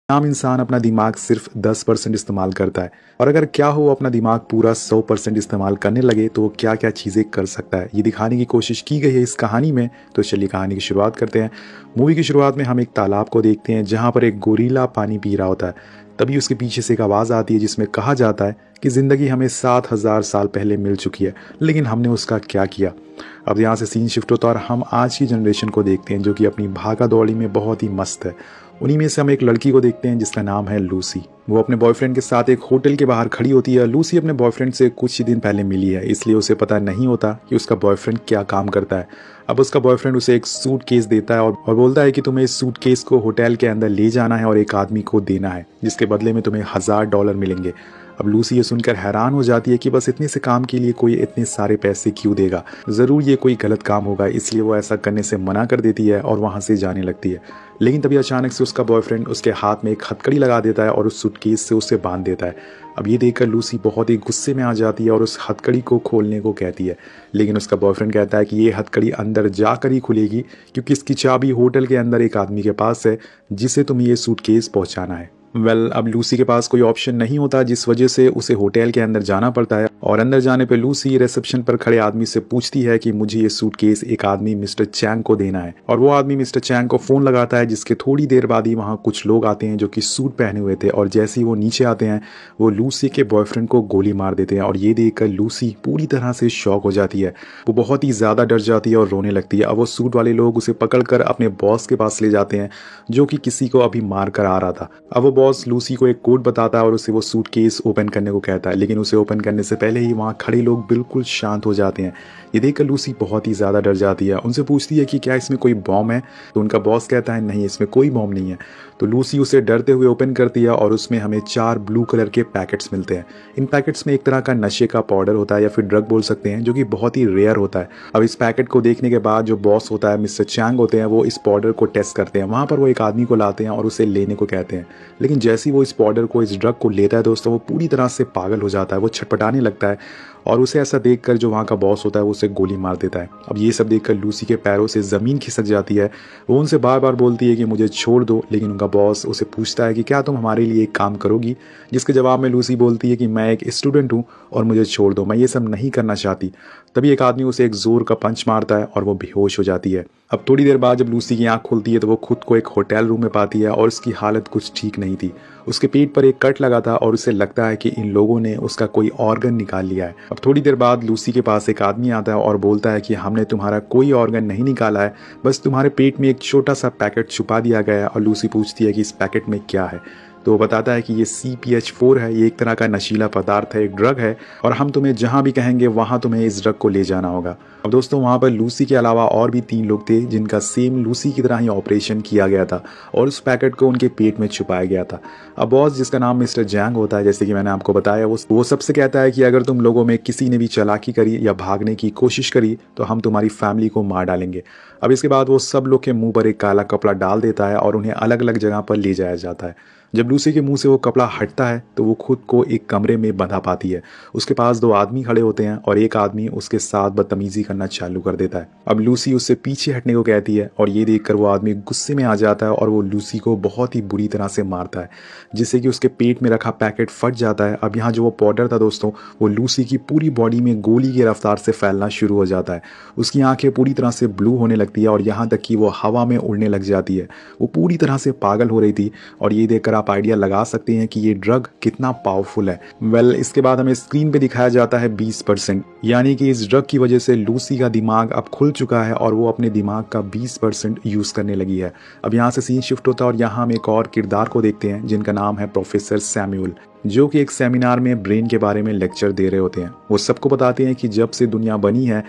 आम इंसान अपना दिमाग सिर्फ 10% इस्तेमाल करता है, और अगर क्या हो वो अपना दिमाग पूरा 100% इस्तेमाल करने लगे तो वो क्या क्या चीज़ें कर सकता है, ये दिखाने की कोशिश की गई है इस कहानी में। तो चलिए कहानी की शुरुआत करते हैं। मूवी की शुरुआत में हम एक तालाब को देखते हैं जहाँ पर एक गोरीला पानी पी रहा होता है। तभी उसके पीछे से एक आवाज़ आती है जिसमें कहा जाता है कि ज़िंदगी हमें 7,000 साल पहले मिल चुकी है, लेकिन हमने उसका क्या किया। अब यहाँ से सीन शिफ्ट होता है और हम आज की जनरेशन को देखते हैं जो कि अपनी भागा दौड़ी में बहुत ही मस्त है। उन्हीं में से हम एक लड़की को देखते हैं जिसका नाम है लूसी। वो अपने बॉयफ्रेंड के साथ एक होटल के बाहर खड़ी होती है। लूसी अपने बॉयफ्रेंड से कुछ ही दिन पहले मिली है, इसलिए उसे पता नहीं होता कि उसका बॉयफ्रेंड क्या काम करता है। अब उसका बॉयफ्रेंड उसे एक सूटकेस देता है और बोलता है कि तुम्हें इस सूटकेस को होटल के अंदर ले जाना है और एक आदमी को देना है, जिसके बदले में तुम्हें $1,000 मिलेंगे। अब लूसी ये सुनकर हैरान हो जाती है कि बस इतने से काम के लिए कोई इतने सारे पैसे क्यों देगा, ज़रूर ये कोई गलत काम होगा, इसलिए वो ऐसा करने से मना कर देती है और वहाँ से जाने लगती है। लेकिन तभी अचानक से उसका बॉयफ्रेंड उसके हाथ में एक हथकड़ी लगा देता है और उस सूटकेस से उसे बांध देता है। अब ये देखकर लूसी बहुत ही गुस्से में आ जाती है और उस हथकड़ी को खोलने को कहती है, लेकिन उसका बॉयफ्रेंड कहता है कि ये हथकड़ी अंदर जाकर ही खुलेगी क्योंकि इसकी चाबी होटल के अंदर एक आदमी के पास है जिसे तुम्हें ये सूटकेस पहुंचाना है। अब लूसी के पास कोई ऑप्शन नहीं होता, जिस वजह से उसे होटल के अंदर जाना पड़ता है। और अंदर जाने पे लूसी रिसेप्शन पर खड़े आदमी से पूछती है कि मुझे ये सूटकेस एक आदमी मिस्टर चैंग को देना है। और वो आदमी मिस्टर चैंग को फ़ोन लगाता है, जिसके थोड़ी देर बाद ही वहाँ कुछ लोग आते हैं जो कि सूट पहने हुए थे, और जैसे ही वो नीचे आते हैं वो लूसी के बॉयफ्रेंड को गोली मार देते हैं। और ये देखकर लूसी पूरी तरह से शॉक हो जाती है, वो बहुत ही ज़्यादा डर जाती है और रोने लगती है। अब वो सूट वाले लोग उसे पकड़कर अपने बॉस के पास ले जाते हैं जो कि किसी को अभी मार कर आ रहा था। अब वो बॉस लूसी को एक कोड बताता है और उसे वो सूटकेस ओपन करने को कहता है, लेकिन उसे ओपन करने से पहले ही वहाँ खड़े लोग बिल्कुल शांत हो जाते हैं। ये देखकर लूसी बहुत ही ज़्यादा डर जाती है, उनसे पूछती है कि क्या इसमें कोई बॉम्ब है। तो उनका बॉस कहता है नहीं, इसमें कोई बॉम्ब नहीं है। तो लूसी उसे डरते हुए ओपन करती है और उसमें हमें 4 ब्लू कलर के पैकेट्स मिलते हैं। इन पैकेट्स में एक तरह का नशे का पाउडर होता है या फिर ड्रग बोल सकते हैं, जो कि बहुत ही रेयर होता है। अब इस पैकेट को देखने के बाद जो बॉस होता है मिस्टर चैंग होते हैं, वो इस पाउडर को टेस्ट करते हैं। वहाँ पर वो एक आदमी को लाते हैं और उसे लेने को कहते हैं, लेकिन जैसे ही वो इस पाउडर को, इस ड्रग को लेता है दोस्तों, वो पूरी तरह से पागल हो जाता है, वो छटपटाने लगता है और उसे ऐसा देखकर जो वहाँ का बॉस होता है वो उसे गोली मार देता है। अब ये सब देखकर लूसी के पैरों से ज़मीन खिसक जाती है। वो उनसे बार बार बोलती है कि मुझे छोड़ दो, लेकिन उनका बॉस उसे पूछता है कि क्या तुम हमारे लिए एक काम करोगी, जिसके जवाब में लूसी बोलती है कि मैं एक स्टूडेंट हूँ और मुझे छोड़ दो, मैं ये सब नहीं करना चाहती। तभी एक आदमी उसे एक जोर का पंच मारता है और वो बेहोश हो जाती है। अब थोड़ी देर बाद जब लूसी की आंख खुलती है तो वो खुद को एक होटल रूम में पाती है और उसकी हालत कुछ ठीक नहीं थी। उसके पेट पर एक कट लगा था और उसे लगता है कि इन लोगों ने उसका कोई ऑर्गन निकाल लिया है। अब थोड़ी देर बाद लूसी के पास एक आदमी आता है और बोलता है कि हमने तुम्हारा कोई ऑर्गन नहीं निकाला है, बस तुम्हारे पेट में एक छोटा सा पैकेट छुपा दिया गया है। और लूसी पूछती है कि इस पैकेट में क्या है, तो वो बताता है कि ये CPH4 है, ये एक तरह का नशीला पदार्थ है, एक ड्रग है, और हम तुम्हें जहाँ भी कहेंगे वहाँ तुम्हें इस ड्रग को ले जाना होगा। अब दोस्तों वहाँ पर लूसी के अलावा और भी 3 लोग थे जिनका सेम लूसी की तरह ही ऑपरेशन किया गया था और उस पैकेट को उनके पेट में छुपाया गया था। अब बॉस, जिसका नाम मिस्टर जैंग होता है, जैसे कि मैंने आपको बताया, वो सबसे कहता है कि अगर तुम लोगों में किसी ने भी चालाकी करी या भागने की कोशिश करी तो हम तुम्हारी फैमिली को मार डालेंगे। अब इसके बाद वो सब लोग के मुंह पर एक काला कपड़ा डाल देता है और उन्हें अलग अलग जगह पर ले जाया जाता है। जब लूसी के मुंह से वो कपड़ा हटता है तो वो खुद को एक कमरे में बंधा पाती है। उसके पास 2 आदमी खड़े होते हैं और एक आदमी उसके साथ बदतमीजी करना चालू कर देता है। अब लूसी उससे पीछे हटने को कहती है और ये देखकर वो आदमी गुस्से में आ जाता है और वो लूसी को बहुत ही बुरी तरह से मारता है, जिससे कि उसके पेट में रखा पैकेट फट जाता है। अब यहाँ जो वो पाउडर था दोस्तों, वो लूसी की पूरी बॉडी में गोली की रफ्तार से फैलना शुरू हो जाता है। उसकी आंखें पूरी तरह से ब्लू होने लगती है और यहाँ तक कि वो हवा में उड़ने लग जाती है। वो पूरी तरह से पागल हो रही थी और ये देखकर आप आइडिया लगा सकते हैं कि ये ड्रग कितना पावरफुल है। इसके बाद हमें स्क्रीन पे दिखाया जाता है 20%, यानी कि इस ड्रग की वजह से लूसी का दिमाग अब खुल चुका है और वो अपने दिमाग का 20% यूज करने लगी है। अब यहाँ से सीन शिफ्ट होता है और यहाँ हम एक और किरदार को देखते हैं जिनका नाम है प्रोफेसर सैमुअल, जो कि एक सेमिनार में ब्रेन के बारे में लेक्चर दे रहे होते हैं। वो सबको बताते हैं कि जब से दुनिया बनी है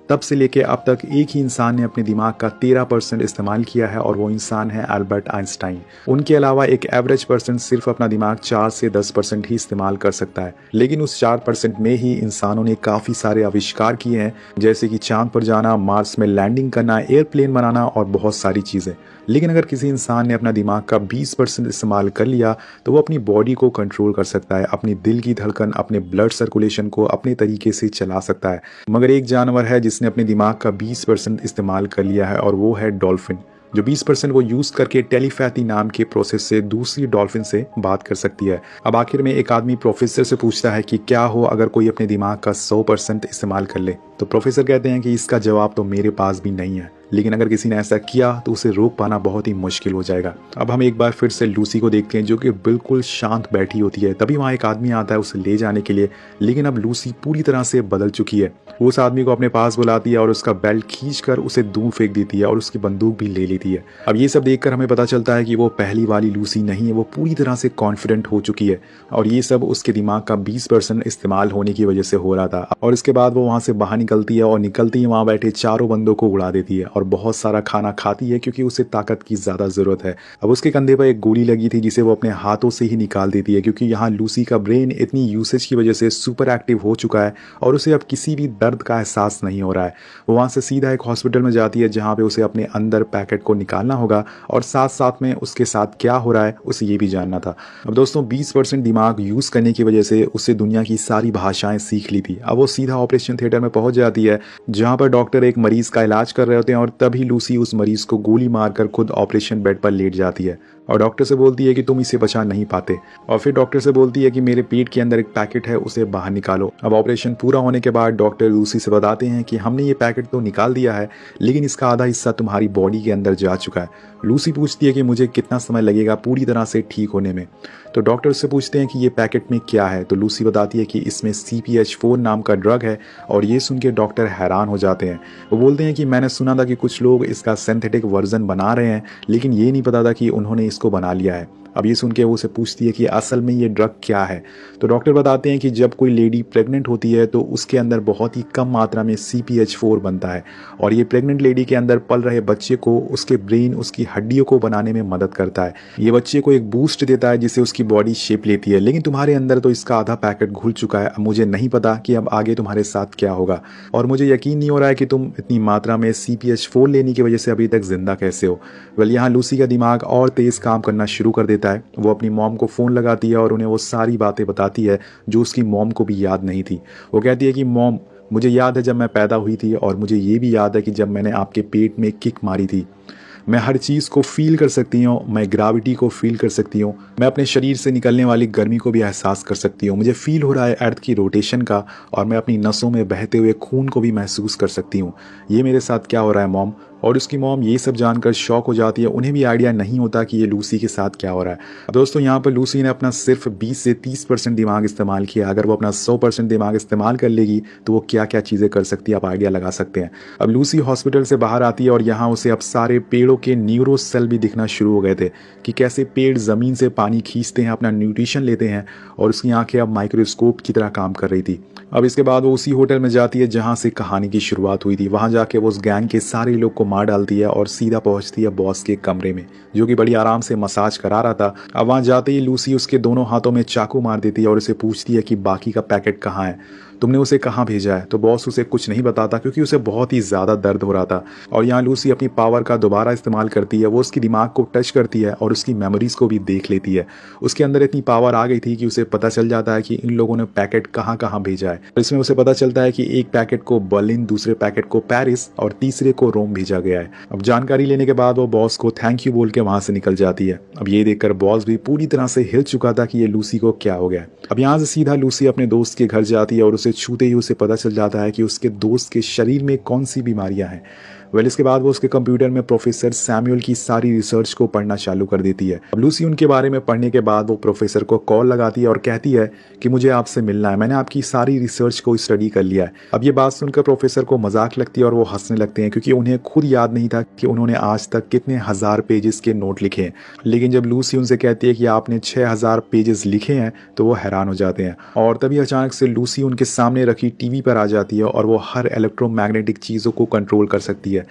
तब से लेके अब तक एक ही इंसान ने अपने दिमाग का 13% इस्तेमाल किया है और वो इंसान है अल्बर्ट आइंस्टाइन। उनके अलावा एक एवरेज पर्सन सिर्फ अपना दिमाग 4 से 10% ही इस्तेमाल कर सकता है, लेकिन उस 4% में ही इंसानों ने काफ़ी सारे आविष्कार किए हैं, जैसे कि चांद पर जाना, मार्स में लैंडिंग करना, एयरप्लेन बनाना और बहुत सारी चीज़ें। लेकिन अगर किसी इंसान ने अपना दिमाग का 20% इस्तेमाल कर लिया तो वो अपनी बॉडी को कंट्रोल कर सकता है, अपनी दिल की धड़कन, अपने ब्लड सर्कुलेशन को अपने तरीके से चला सकता है। मगर एक जानवर है जिसने अपने दिमाग का 20% इस्तेमाल कर लिया है और वो है डॉल्फिन। जो 20% वो यूज़ करके टेलीपैथी नाम के प्रोसेस से दूसरी डॉल्फिन से बात कर सकती है। अब आखिर में एक आदमी प्रोफेसर से पूछता है कि क्या हो अगर कोई अपने दिमाग का 100% इस्तेमाल कर ले। तो प्रोफेसर कहते हैं कि इसका जवाब तो मेरे पास भी नहीं है, लेकिन अगर किसी ने ऐसा किया तो उसे रोक पाना बहुत ही मुश्किल हो जाएगा। अब हम एक बार फिर से लूसी को देखते हैं जो कि बिल्कुल शांत बैठी होती है। तभी वहाँ एक आदमी आता है उसे ले जाने के लिए, लेकिन अब लूसी पूरी तरह से बदल चुकी है। वो उस आदमी को अपने पास बुलाती है और उसका बेल्ट खींचकर उसे दूर फेंक देती है और उसकी बंदूक भी ले लेती है। अब ये सब देखकर हमें पता चलता है कि वो पहली वाली लूसी नहीं है, वो पूरी तरह से कॉन्फिडेंट हो चुकी है और ये सब उसके दिमाग का 20% इस्तेमाल होने की वजह से हो रहा था। और इसके बाद वो वहाँ से बाहर निकलती है और निकलती ही वहाँ बैठे चारों बंदों को उड़ा देती है और बहुत सारा खाना खाती है क्योंकि उसे ताकत की ज़्यादा ज़रूरत है। अब उसके कंधे पर एक गोली लगी थी जिसे वो अपने हाथों से ही निकाल देती है क्योंकि यहाँ लूसी का ब्रेन इतनी यूसेज की वजह से सुपर एक्टिव हो चुका है और उसे अब किसी भी दर्द का एहसास नहीं हो रहा है। वो वहाँ से सीधा एक हॉस्पिटल में जाती है जहाँ पे उसे अपने अंदर पैकेट को निकालना होगा और साथ साथ में उसके साथ क्या हो रहा है उसे ये भी जानना था। अब दोस्तों 20% दिमाग यूज़ करने की वजह से उससे दुनिया की सारी भाषाएं सीख ली थी। अब वो सीधा ऑपरेशन थिएटर में पहुंच जाती है जहाँ पर डॉक्टर एक मरीज का इलाज कर रहे होते हैं और तभी लूसी उस मरीज को गोली मारकर खुद ऑपरेशन बेड पर लेट जाती है और डॉक्टर से बोलती है कि तुम इसे बचा नहीं पाते। और फिर डॉक्टर से बोलती है कि मेरे पेट के अंदर एक पैकेट है, उसे बाहर निकालो। अब ऑपरेशन पूरा होने के बाद डॉक्टर लूसी से बताते हैं कि हमने ये पैकेट तो निकाल दिया है, लेकिन इसका आधा हिस्सा तुम्हारी बॉडी के अंदर जा चुका है। लूसी पूछती है कि मुझे कितना समय लगेगा पूरी तरह से ठीक होने में। तो डॉक्टर से पूछते हैं कि ये पैकेट में क्या है। तो लूसी बताती है कि इसमें CPH4 नाम का ड्रग है और ये सुन के डॉक्टर हैरान हो जाते हैं। वो बोलते हैं कि मैंने सुना था कि कुछ लोग इसका सिंथेटिक वर्जन बना रहे हैं, लेकिन ये नहीं पता था कि उन्होंने इसको बना लिया है। अब ये सुन के वो उसे पूछती है कि असल में ये ड्रग क्या है। तो डॉक्टर बताते हैं कि जब कोई लेडी प्रेग्नेंट होती है तो उसके अंदर बहुत ही कम मात्रा में CPH4 बनता है और ये प्रेग्नेंट लेडी के अंदर पल रहे बच्चे को, उसके ब्रेन, उसकी हड्डियों को बनाने में मदद करता है। ये बच्चे को एक बूस्ट देता है जिससे उसकी बॉडी शेप लेती है, लेकिन तुम्हारे अंदर तो इसका आधा पैकेट घुल चुका है। अब मुझे नहीं पता कि अब आगे तुम्हारे साथ क्या होगा और मुझे यकीन नहीं हो रहा है कि तुम इतनी मात्रा में CPH4 लेने की वजह से अभी तक जिंदा कैसे हो। वेल, यहाँ लूसी का दिमाग और तेज काम करना शुरू कर देता है। वो अपनी मॉम को फ़ोन लगाती है और उन्हें वो सारी बातें बताती है जो उसकी मॉम को भी याद नहीं थी। वो कहती है कि मॉम, मुझे याद है जब मैं पैदा हुई थी और मुझे ये भी याद है कि जब मैंने आपके पेट में किक मारी थी। मैं हर चीज़ को फील कर सकती हूँ, मैं ग्रेविटी को फील कर सकती हूँ, मैं अपने शरीर से निकलने वाली गर्मी को भी एहसास कर सकती हूँ। मुझे फील हो रहा है अर्थ की रोटेशन का और मैं अपनी नसों में बहते हुए खून को भी महसूस कर सकती हूँ। ये मेरे साथ क्या हो रहा है मॉम। और उसकी मॉम ये सब जानकर शॉक हो जाती है। उन्हें भी आइडिया नहीं होता कि ये लूसी के साथ क्या हो रहा है। दोस्तों, यहाँ पर लूसी ने अपना सिर्फ 20 से 30% दिमाग इस्तेमाल किया। अगर वो अपना 100% दिमाग इस्तेमाल कर लेगी तो वो क्या क्या चीज़ें कर सकती है, आप आइडिया लगा सकते हैं। अब लूसी हॉस्पिटल से बाहर आती है और यहाँ उसे अब सारे पेड़ों के न्यूरो सेल भी दिखना शुरू हो गए थे कि कैसे पेड़ ज़मीन से पानी खींचते हैं, अपना न्यूट्रिशन लेते हैं और उसकी आंखें अब माइक्रोस्कोप की तरह काम कर रही थी। अब इसके बाद वो उसी होटल में जाती है जहाँ से कहानी की शुरुआत हुई थी। वहाँ जाके वो उस गैंग के सारे लोग को मार डालती है और सीधा पहुंचती है बॉस के कमरे में जो कि बड़ी आराम से मसाज करा रहा था। अब वहां जाते ही लूसी उसके दोनों हाथों में चाकू मार देती है और उसे पूछती है कि बाकी का पैकेट कहाँ है, तुमने उसे कहाँ भेजा है। तो बॉस उसे कुछ नहीं बताता क्योंकि उसे बहुत ही ज़्यादा दर्द हो रहा था। और यहाँ लूसी अपनी पावर का दोबारा इस्तेमाल करती है। वो उसकी दिमाग को टच करती है और उसकी मेमोरीज को भी देख लेती है। उसके अंदर इतनी पावर आ गई थी कि उसे पता चल जाता है कि इन लोगों ने पैकेट कहाँ कहाँ भेजा है। इसमें उसे पता चलता है कि एक पैकेट को बर्लिन, दूसरे पैकेट को पेरिस और तीसरे को रोम भेजा गया है। अब जानकारी लेने के बाद वो बॉस को थैंक यू बोल के वहां से निकल जाती है। अब ये देखकर बॉस भी पूरी तरह से हिल चुका था कि ये लूसी को क्या हो गया। अब यहाँ से सीधा लूसी अपने दोस्त के घर जाती है और उसे छूते ही उसे पता चल जाता है कि उसके दोस्त के शरीर में कौन सी बीमारियां हैं। वेल, इसके बाद वो उसके कंप्यूटर में प्रोफेसर सैमुअल की सारी रिसर्च को पढ़ना चालू कर देती है। अब लूसी उनके बारे में पढ़ने के बाद वो प्रोफेसर को कॉल लगाती है और कहती है कि मुझे आपसे मिलना है, मैंने आपकी सारी रिसर्च को स्टडी कर लिया है। अब ये बात सुनकर प्रोफेसर को मजाक लगती है और वो हंसने लगते हैं क्योंकि उन्हें खुद याद नहीं था कि उन्होंने आज तक कितने 1000 पेजेस के नोट लिखे हैं। लेकिन जब लूसी उनसे कहती है कि आपने 6000 पेजेस लिखे हैं तो वो हैरान हो जाते हैं। और तभी अचानक से लूसी उनके सामने रखी टीवी पर आ जाती है और वो हर इलेक्ट्रोमैग्नेटिक चीज़ों को कंट्रोल कर सकती है।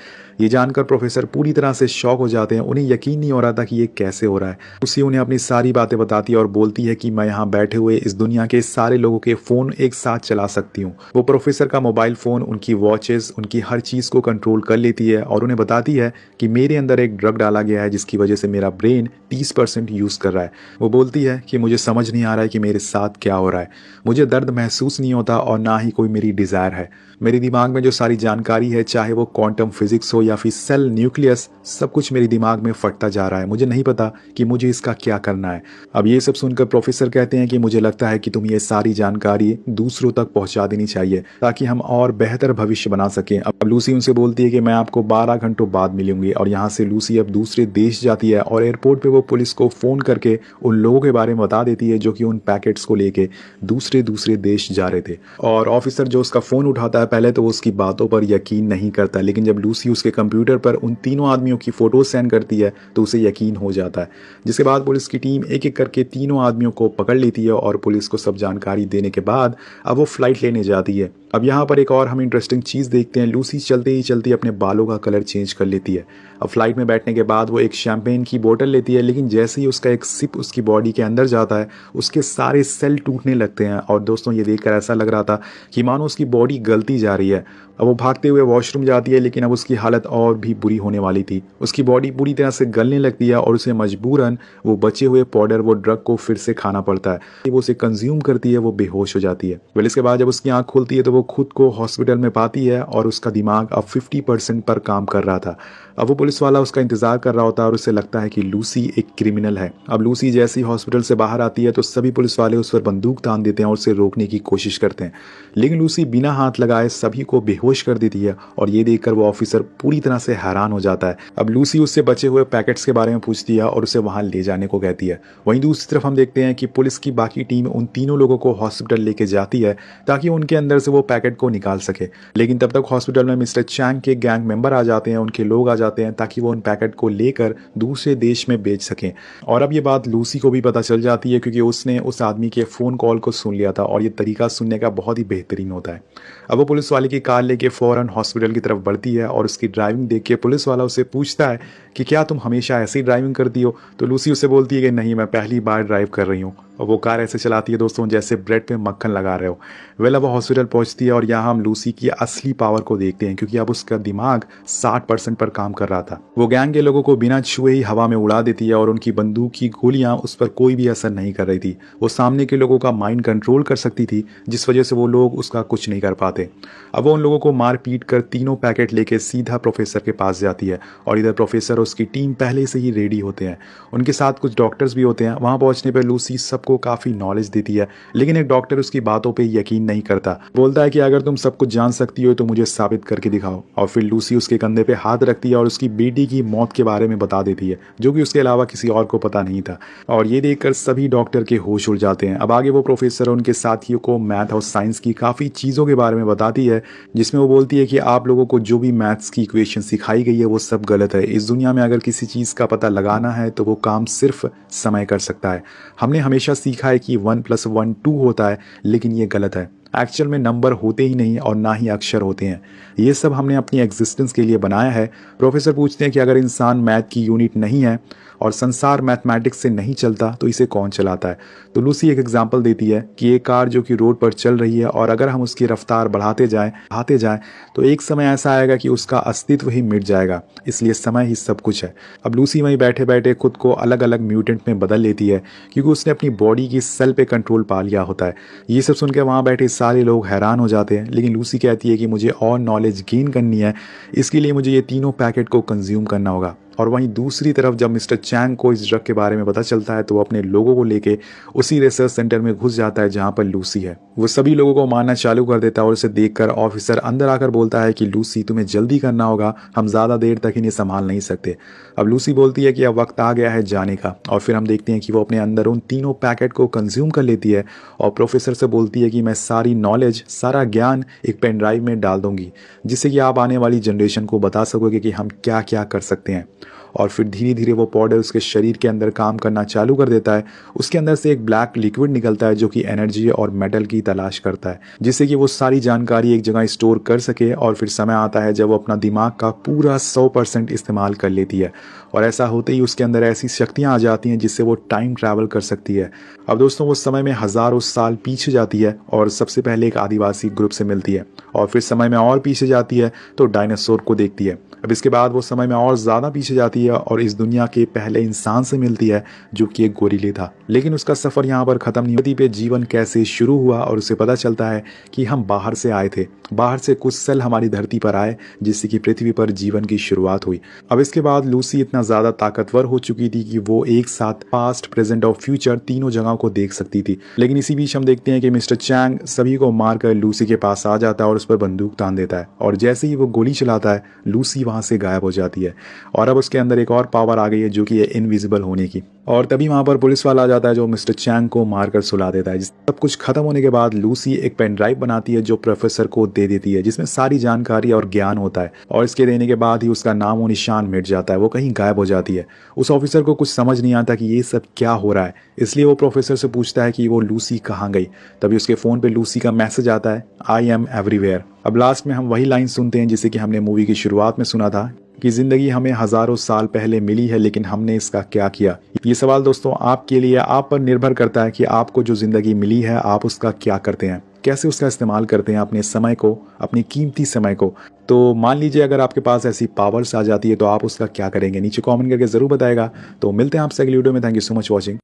ये जानकर प्रोफेसर पूरी तरह से शॉक हो जाते हैं। उन्हें यकीन नहीं हो रहा था कि ये कैसे हो रहा है। उसी उन्हें अपनी सारी बातें बताती है और बोलती है कि मैं यहाँ बैठे हुए इस दुनिया के सारे लोगों के फ़ोन एक साथ चला सकती हूँ। वो प्रोफेसर का मोबाइल फ़ोन, उनकी वॉचेस, उनकी हर चीज़ को कंट्रोल कर लेती है और उन्हें बताती है कि मेरे अंदर एक ड्रग डाला गया है जिसकी वजह से मेरा ब्रेन 30% यूज़ कर रहा है। वो बोलती है कि मुझे समझ नहीं आ रहा है कि मेरे साथ क्या हो रहा है, मुझे दर्द महसूस नहीं होता और ना ही कोई मेरी डिज़ायर है। मेरे दिमाग में जो सारी जानकारी है, चाहे वो क्वांटम फिजिक्स हो या फिर सेल न्यूक्लियस, सब कुछ मेरे दिमाग में फटता जा रहा है। मुझे नहीं पता कि मुझे इसका क्या करना है। अब ये सब सुनकर प्रोफेसर कहते हैं कि मुझे लगता है कि तुम ये सारी जानकारी दूसरों तक पहुंचा देनी चाहिए ताकि हम और बेहतर भविष्य बना सकें। अब लूसी उनसे बोलती है कि मैं आपको 12 घंटों बाद मिलूंगी, और यहाँ से लूसी अब दूसरे देश जाती है और एयरपोर्ट पे वो पुलिस को फ़ोन करके उन लोगों के बारे में बता देती है जो कि उन पैकेट्स को लेके दूसरे दूसरे देश जा रहे थे। और ऑफिसर जो उसका फ़ोन उठाता है, पहले तो वो उसकी बातों पर यकीन नहीं करता, लेकिन जब लूसी उसके कंप्यूटर पर उन तीनों आदमियों की फ़ोटोज सेंड करती है तो उसे यकीन हो जाता है। जिसके बाद पुलिस की टीम एक एक करके तीनों आदमियों को पकड़ लेती है और पुलिस को सब जानकारी देने के बाद अब वो फ्लाइट लेने जाती है। अब यहाँ पर एक और हम इंटरेस्टिंग चीज़ देखते हैं, लूसी चलते ही चलते अपने बालों का कलर चेंज कर लेती है। अब फ्लाइट में बैठने के बाद वो एक शैम्पेन की बोतल लेती है, लेकिन जैसे ही उसका एक सिप उसकी बॉडी के अंदर जाता है उसके सारे सेल टूटने लगते हैं। और दोस्तों ये देखकर ऐसा लग रहा था कि मानो उसकी बॉडी गलती जा रही है। अब वो भागते हुए वॉशरूम जाती है, लेकिन अब उसकी हालत और भी बुरी होने वाली थी। उसकी बॉडी पूरी तरह से गलने लगती है और उसे मजबूरन वो बचे हुए पाउडर, वो ड्रग को फिर से खाना पड़ता है। वो उसे कंज्यूम करती है, वो बेहोश हो जाती है। वेल इसके बाद जब उसकी आंख खुलती है तो वो खुद को हॉस्पिटल में पाती है और उसका दिमाग अब 50% पर काम कर रहा था। अब वो पुलिस वाला उसका इंतजार कर रहा होता है और उसे लगता है कि लूसी एक क्रिमिनल है। अब लूसी जैसे ही हॉस्पिटल से बाहर आती है तो सभी पुलिस वाले उस पर बंदूक तान देते हैं और उसे रोकने की कोशिश करते हैं, लेकिन लूसी बिना हाथ लगाए सभी को बेहोश कर देती है। और ये देखकर वो ऑफिसर पूरी तरह से हैरान हो जाता है। अब लूसी उससे बचे हुए पैकेट्स के बारे में पूछती है और उसे वहां ले जाने को कहती है। वहीं दूसरी तरफ हम देखते हैं कि पुलिस की बाकी टीम उन तीनों लोगों को हॉस्पिटल लेके जाती है ताकि उनके अंदर से वो पैकेट को निकाल सके, लेकिन तब तक हॉस्पिटल में मिस्टर चैंग के गैंग मेंबर आ जाते हैं, उनके लोग आ जाते हैं ताकि वो उन पैकेट को लेकर दूसरे देश में बेच सकें। और अब ये बात लूसी को भी पता चल जाती है क्योंकि उसने उस आदमी के फ़ोन कॉल को सुन लिया था और ये तरीका सुनने का बहुत ही बेहतरीन होता है। अब वो पुलिस वाले की कार लेके फ़ौरन हॉस्पिटल की तरफ बढ़ती है और उसकी ड्राइविंग देख के पुलिस वाला उसे पूछता है कि क्या तुम हमेशा ऐसे ही ड्राइविंग करती हो? तो लूसी उसे बोलती है कि नहीं, मैं पहली बार ड्राइव कर रही हूँ। और वो कार ऐसे चलाती है दोस्तों जैसे ब्रेड पे मक्खन लगा रहे हो। वेल अब वो हॉस्पिटल पहुंचती है और यहाँ हम लूसी की असली पावर को देखते हैं क्योंकि अब उसका दिमाग 60% पर काम कर रहा था। वो गैंग के लोगों को बिना छुए ही हवा में उड़ा देती है और उनकी बंदूक की गोलियां उस पर कोई भी असर नहीं कर रही थी। वो सामने के लोगों का माइंड कंट्रोल कर सकती थी, जिस वजह से वो लोग उसका कुछ नहीं कर पाते। अब वो उन लोगों को मार पीट कर तीनों पैकेट लेके सीधा प्रोफेसर के पास जाती है और इधर प्रोफेसर और उसकी टीम पहले से ही रेडी होते हैं। उनके साथ कुछ डॉक्टर्स भी होते हैं। वहां पहुंचने पर लूसी सबको काफी नॉलेज देती है, लेकिन एक डॉक्टर उसकी बातों पे यकीन नहीं करता। बोलता है कि अगर तुम सब कुछ जान सकती हो तो मुझे साबित करके दिखाओ। और फिर लूसी उसके कंधे पे हाथ रखती है और उसकी बेटी की मौत के बारे में बता देती है, जो कि उसके अलावा किसी और को पता नहीं था। और ये देखकर सभी डॉक्टर के होश उड़ जाते हैं। अब आगे वो प्रोफेसर और उनके साथियों को मैथ और साइंस की काफी चीजों के बारे में बताती है, जिसमें वो बोलती है कि आप लोगों को जो भी मैथ्स की इक्वेशन सिखाई गई है वो सब गलत है। इस दुनिया में अगर किसी चीज का पता लगाना है तो वो काम सिर्फ समय कर सकता है। हमने हमेशा सीखा है कि 1+1 2 होता है, लेकिन ये गलत है। एक्चुअल में नंबर होते ही नहीं और ना ही अक्षर होते हैं। ये सब हमने अपनी एग्जिस्टेंस के लिए बनाया है। प्रोफेसर पूछते हैं कि अगर इंसान मैथ की यूनिट नहीं है और संसार मैथमेटिक्स से नहीं चलता तो इसे कौन चलाता है? तो लूसी एक एग्जांपल देती है कि एक कार जो कि रोड पर चल रही है और अगर हम उसकी रफ्तार बढ़ाते जाएं तो एक समय ऐसा आएगा कि उसका अस्तित्व ही मिट जाएगा। इसलिए समय ही सब कुछ है। अब लूसी वहीं बैठे बैठे खुद को अलग अलग म्यूटेंट में बदल लेती है क्योंकि उसने अपनी बॉडी की सेल पे कंट्रोल पा लिया होता है। ये सब सुनकर वहाँ बैठे सारे लोग हैरान हो जाते हैं, लेकिन लूसी कहती है कि मुझे और नॉलेज गेन करनी है, इसके लिए मुझे ये तीनों पैकेट को कंज्यूम करना होगा। और वहीं दूसरी तरफ जब मिस्टर चैंग को इस ड्रग के बारे में पता चलता है तो वो अपने लोगों को लेके उसी रिसर्च सेंटर में घुस जाता है जहां पर लूसी है। वो सभी लोगों को मारना चालू कर देता है और उसे देखकर ऑफिसर अंदर आकर बोलता है कि लूसी तुम्हें जल्दी करना होगा, हम ज्यादा देर तक इन्हें संभाल नहीं सकते। अब लूसी बोलती है कि अब वक्त आ गया है जाने का और फिर हम देखते हैं कि वो अपने अंदर उन तीनों पैकेट को कंज्यूम कर लेती है और प्रोफेसर से बोलती है कि मैं सारी नॉलेज, सारा ज्ञान एक पेन ड्राइव में डाल दूंगी, जिससे कि आप आने वाली जनरेशन को बता सकोगे कि हम क्या क्या कर सकते हैं। और फिर धीरे धीरे वो पाउडर उसके शरीर के अंदर काम करना चालू कर देता है। उसके अंदर से एक ब्लैक लिक्विड निकलता है जो कि एनर्जी और मेटल की तलाश करता है, जिससे कि वो सारी जानकारी एक जगह स्टोर कर सके। और फिर समय आता है जब वो अपना दिमाग का पूरा 100% इस्तेमाल कर लेती है और ऐसा होते ही उसके अंदर ऐसी शक्तियाँ आ जाती हैं जिससे वो टाइम ट्रैवल कर सकती है। अब दोस्तों वो समय में हज़ारों साल पीछे जाती है और सबसे पहले एक आदिवासी ग्रुप से मिलती है, और फिर समय में और पीछे जाती है तो डायनासोर को देखती है। अब इसके बाद वो समय में और ज़्यादा पीछे जाती है और इस दुनिया के पहले इंसान से मिलती है जो कि एक गोरिल्ले था। लेकिन उसका सफ़र यहाँ पर ख़त्म नहीं होती पे जीवन कैसे शुरू हुआ, और उसे पता चलता है कि हम बाहर से आए थे, बाहर से कुछ सेल हमारी धरती पर आए जिससे कि पृथ्वी पर जीवन की शुरुआत हुई। अब इसके बाद लूसी इतना ज़्यादा ताकतवर हो चुकी थी कि वो एक साथ पास्ट, प्रेजेंट और फ्यूचर तीनों जगहों को देख सकती थी। लेकिन इसी बीच हम देखते हैं कि मिस्टर चैंग सभी को मारकर लूसी के पास आ जाता है और उस पर बंदूक तान देता है, और जैसे ही वो गोली चलाता है लूसी वहाँ से गायब हो जाती है। और अब उसके अंदर एक और पावर आ गई है जो कि है इनविजिबल होने की। और तभी वहाँ पर पुलिस वाला आ जाता है जो मिस्टर चैंग को मारकर सुला देता है। सब कुछ खत्म होने के बाद लूसी एक पेन ड्राइव बनाती है जो प्रोफेसर को दे देती है, जिसमें सारी जानकारी और ज्ञान होता है, और इसके देने के बाद ही उसका नाम और निशान मिट जाता है, वो कहीं गायब हो जाती है। उस ऑफिसर को कुछ समझ नहीं आता कि ये सब क्या हो रहा है, इसलिए वो प्रोफेसर से पूछता है कि वो लूसी कहाँ गई। तभी उसके फ़ोन पे लूसी का मैसेज आता है, आई एम एवरीवेयर। अब लास्ट में हम वही लाइन सुनते हैं जिसे कि हमने मूवी की शुरुआत में सुना था कि ज़िंदगी हमें हज़ारों साल पहले मिली है, लेकिन हमने इसका क्या किया। ये सवाल दोस्तों आपके लिए, आप पर निर्भर करता है कि आपको जो ज़िंदगी मिली है आप उसका क्या करते हैं, कैसे उसका इस्तेमाल करते हैं अपने समय को, अपनी कीमती समय को। तो मान लीजिए अगर आपके पास ऐसी पावर्स आ जाती है तो आप उसका क्या करेंगे, नीचे कमेंट करके ज़रूर बताएगा। तो मिलते हैं आपसे अगली वीडियो में। Thank you so much watching.